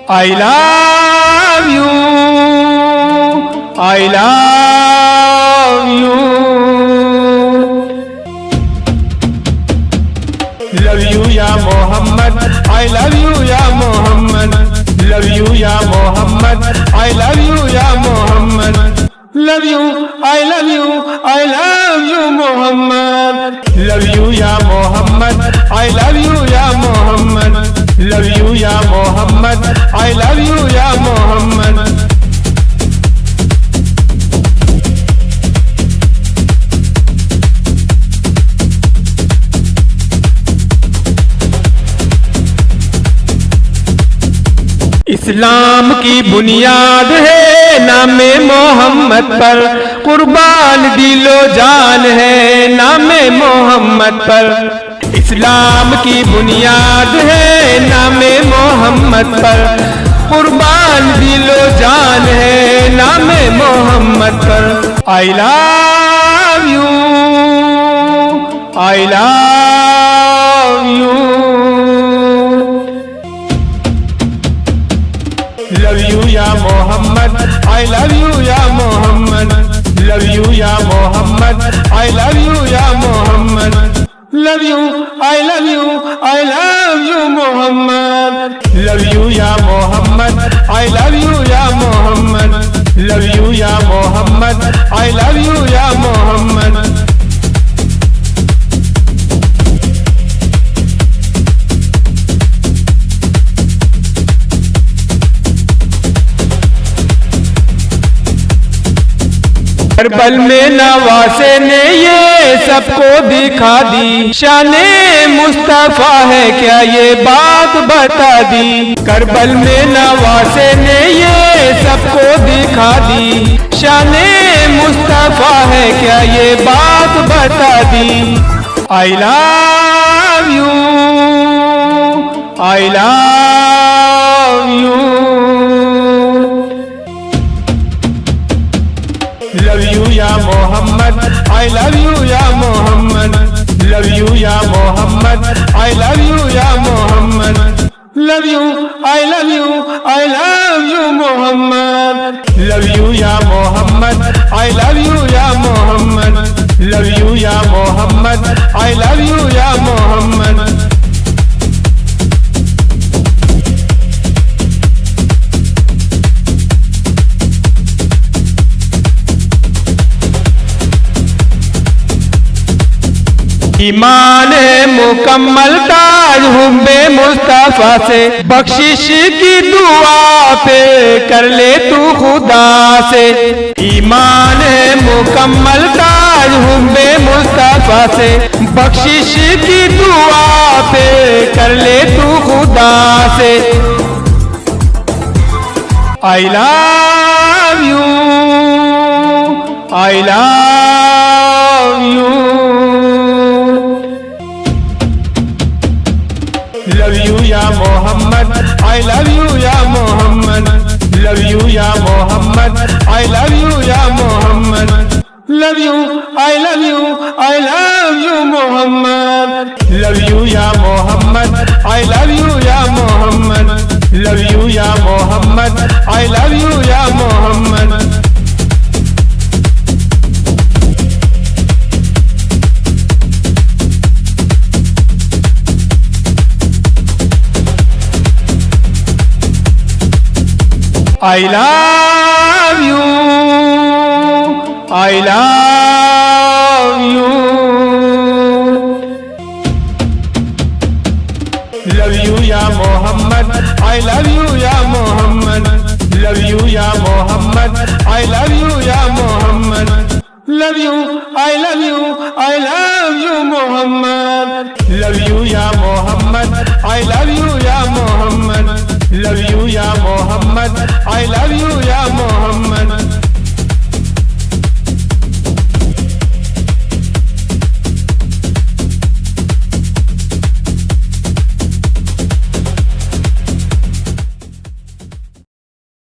I love you, I love you. Love you ya Muhammad, I love you ya Muhammad. Love you ya Muhammad, I love you ya Muhammad. Love you, I love you, I love you Muhammad. Love you ya Muhammad, I love you ya Muhammad. Love you ya Muhammad, I love you ya Muhammad. इस्लाम की बुनियाद है नामे मोहम्मद पर, कुर्बान दिलो जान है नामे मोहम्मद पर। इस्लाम की बुनियाद है नामे मोहम्मद पर, कुर्बान दिलो जान है नामे मोहम्मद पर। आई love you, I love you. Love you ya Muhammad, I love you ya Muhammad. Love you ya Muhammad, I love you ya Muhammad. Love you, I love you, I love you Muhammad. Love you ya Muhammad, I love you ya Muhammad. Love you ya Muhammad, I love you ya Muhammad. करबल में नवासे ने ये सबको दिखा दी, शाने मुस्तफा है क्या ये बात बता दी। करबल में नवासे ने ये सबको दिखा दी, शाने मुस्तफा है क्या ये बात बता दी। I love you, I love you. Love you ya Muhammad, I love you ya Muhammad. Love you ya Muhammad, I love you ya Muhammad. Love you, I love you, I love you Muhammad. Love you ya Muhammad, I love you ya Muhammad. Love you ya Muhammad, I love you ya Muhammad. ईमान है मुकम्मल ताज हुब्बे मुस्तफा से, बख्शिश की दुआ पे कर ले तू खुदा से। ईमान है मुकम्मल ताज हुब्बे मुस्तफा से, बख्शिश की दुआ पे कर ले तू खुदा से। आई love you, I love you. Love you ya Muhammad, I love you ya Muhammad. Love you ya Muhammad, I love you ya Muhammad. Love you, I love you, I love you Muhammad. Love you ya Muhammad, I love you ya Muhammad. Love you ya Muhammad, I love you ya Muhammad. I love you, I love you. Love you ya Muhammad, I love you ya Muhammad. Love you ya Muhammad, I love you ya Muhammad. Love you, I love you, I love you Muhammad. Love you ya Muhammad, I love you ya Muhammad. Love you ya Muhammad, I love you ya Muhammad.